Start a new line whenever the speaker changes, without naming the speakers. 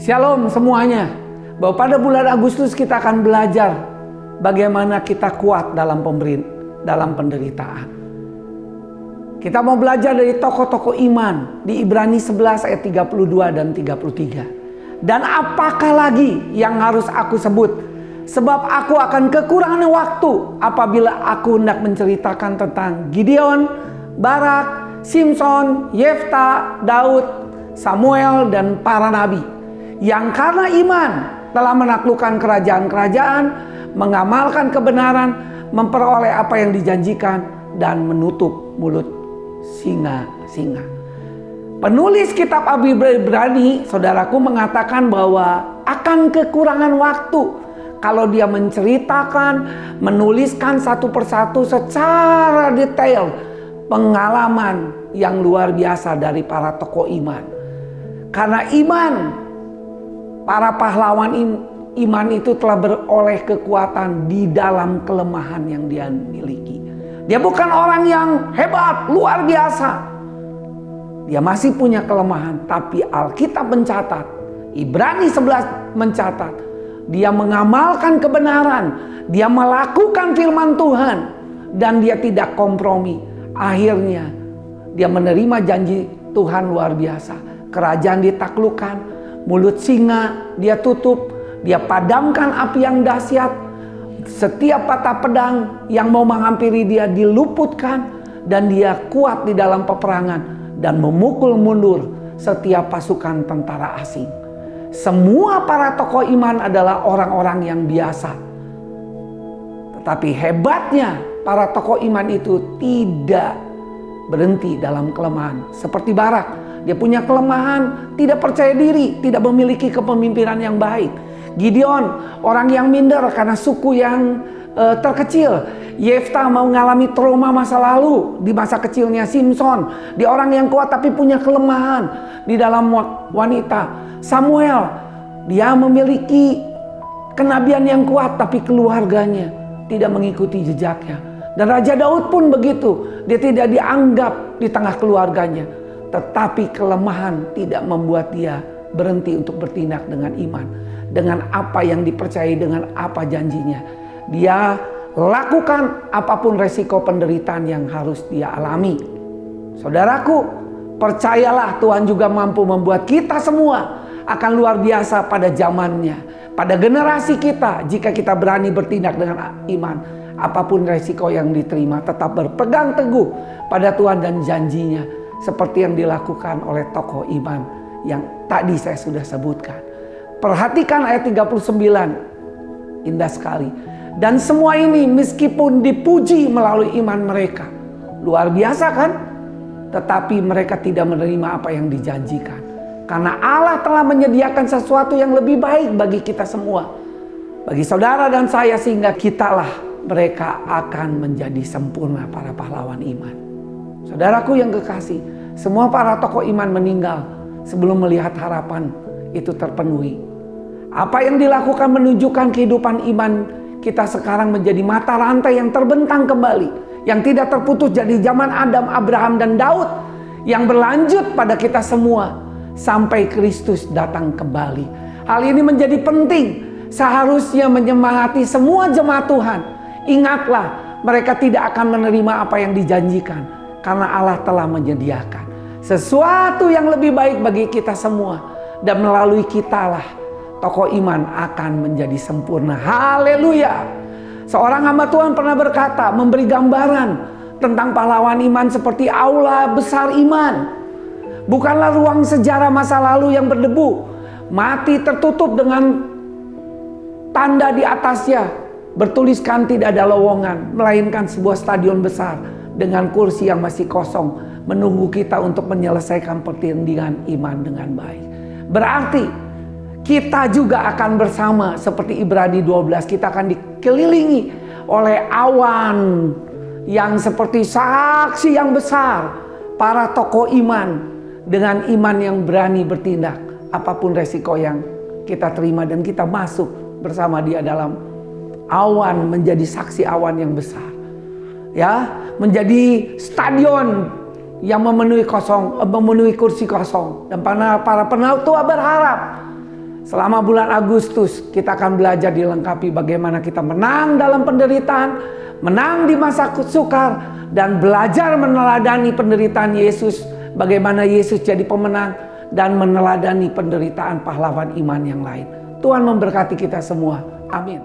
Shalom semuanya. Bahwa pada bulan Agustus kita akan belajar bagaimana kita kuat dalam penderitaan. Kita mau belajar dari tokoh-tokoh iman di Ibrani 11 ayat 32 dan 33. Dan apakah lagi yang harus aku sebut? Sebab aku akan kekurangan waktu apabila aku hendak menceritakan tentang Gideon, Barak, Simson, Yefta, Daud, Samuel, dan para nabi. Yang karena iman telah menaklukkan kerajaan-kerajaan, mengamalkan kebenaran, memperoleh apa yang dijanjikan, dan menutup mulut singa-singa. Penulis kitab Ibrani, saudaraku, mengatakan bahwa akan kekurangan waktu kalau dia menceritakan, menuliskan satu persatu secara detail pengalaman yang luar biasa dari para tokoh iman. Karena iman, para pahlawan iman itu telah beroleh kekuatan di dalam kelemahan yang dia miliki. Dia bukan orang yang hebat, luar biasa. Dia masih punya kelemahan, tapi Alkitab mencatat, Ibrani 11 mencatat, dia mengamalkan kebenaran, dia melakukan firman Tuhan, dan dia tidak kompromi. Akhirnya dia menerima janji Tuhan luar biasa. Kerajaan ditaklukkan, mulut singa dia tutup, dia padamkan api yang dahsyat. Setiap patah pedang yang mau menghampiri dia diluputkan, dan dia kuat di dalam peperangan dan memukul mundur setiap pasukan tentara asing. Semua para tokoh iman adalah orang-orang yang biasa. Tetapi hebatnya para tokoh iman itu tidak berhenti dalam kelemahan. Seperti Barak, dia punya kelemahan, tidak percaya diri, tidak memiliki kepemimpinan yang baik. Gideon, orang yang minder karena suku yang terkecil. Yefta mau mengalami trauma masa lalu di masa kecilnya. Simson, dia orang yang kuat tapi punya kelemahan di dalam wanita. Samuel, dia memiliki kenabian yang kuat tapi keluarganya tidak mengikuti jejaknya. Dan Raja Daud pun begitu, dia tidak dianggap di tengah keluarganya. Tetapi kelemahan tidak membuat dia berhenti untuk bertindak dengan iman, dengan apa yang dipercayai, dengan apa janjinya. Dia lakukan apapun resiko penderitaan yang harus dia alami. Saudaraku, percayalah Tuhan juga mampu membuat kita semua akan luar biasa pada zamannya, pada generasi kita, jika kita berani bertindak dengan iman. Apapun resiko yang diterima, tetap berpegang teguh pada Tuhan dan janjinya, seperti yang dilakukan oleh tokoh iman yang tadi saya sudah sebutkan. Perhatikan ayat 39, indah sekali. Dan semua ini meskipun dipuji melalui iman mereka. Luar biasa kan? Tetapi mereka tidak menerima apa yang dijanjikan. Karena Allah telah menyediakan sesuatu yang lebih baik bagi kita semua. Bagi saudara dan saya, sehingga kitalah mereka akan menjadi sempurna para pahlawan iman. Saudaraku yang kekasih, semua para tokoh iman meninggal sebelum melihat harapan itu terpenuhi. Apa yang dilakukan menunjukkan kehidupan iman kita sekarang menjadi mata rantai yang terbentang kembali, yang tidak terputus dari zaman Adam, Abraham, dan Daud, yang berlanjut pada kita semua sampai Kristus datang kembali. Hal ini menjadi penting, seharusnya menyemangati semua jemaat Tuhan. Ingatlah, mereka tidak akan menerima apa yang dijanjikan, karena Allah telah menyediakan sesuatu yang lebih baik bagi kita semua, dan melalui kitalah tokoh iman akan menjadi sempurna. Haleluya. Seorang hamba Tuhan pernah berkata, memberi gambaran tentang pahlawan iman seperti aula besar iman. Bukanlah ruang sejarah masa lalu yang berdebu, mati tertutup dengan tanda di atasnya bertuliskan tidak ada lowongan, melainkan sebuah stadion besar dengan kursi yang masih kosong, menunggu kita untuk menyelesaikan pertandingan iman dengan baik. Berarti kita juga akan bersama seperti Ibrani 12. Kita akan dikelilingi oleh awan yang seperti saksi yang besar. Para tokoh iman dengan iman yang berani bertindak apapun resiko yang kita terima, dan kita masuk bersama dia dalam awan, menjadi saksi awan yang besar. Ya, menjadi stadion yang memenuhi kursi kosong. Dan para penatua berharap Selama bulan Agustus kita akan belajar dilengkapi bagaimana kita menang dalam penderitaan, menang di masa sukar, dan belajar meneladani penderitaan Yesus. Bagaimana Yesus jadi pemenang dan meneladani penderitaan pahlawan iman yang lain. Tuhan memberkati kita semua. Amin.